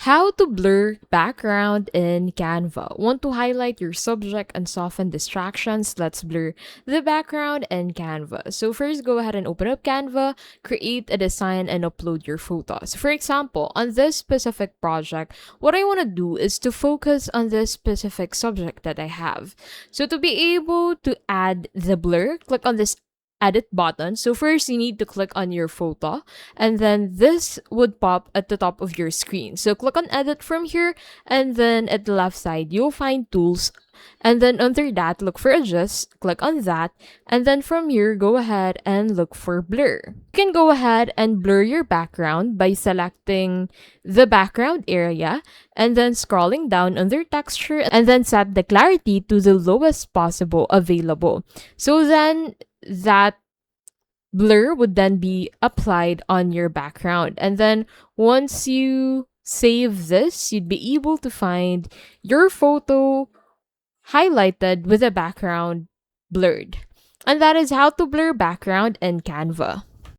How to blur background in Canva. Want to highlight your subject and soften distractions? Let's blur the background in Canva. So first, go ahead and open up Canva, create a design, and upload your photos. For example, on this specific project, what I want to do is to focus on this specific subject that I have. So to be able to add the blur, click on this edit button. So first you need to click on your photo, and then this would pop at the top of your screen. So click on edit from here, and then at the left side you'll find tools, and then under that look for adjust, click on that, and then from here go ahead and look for blur. You can go ahead and blur your background by selecting the background area and then scrolling down under texture, and then set the clarity to the lowest possible available. So then that blur would then be applied on your background. And then once you save this, you'd be able to find your photo highlighted with the background blurred. And that is how to blur background in Canva.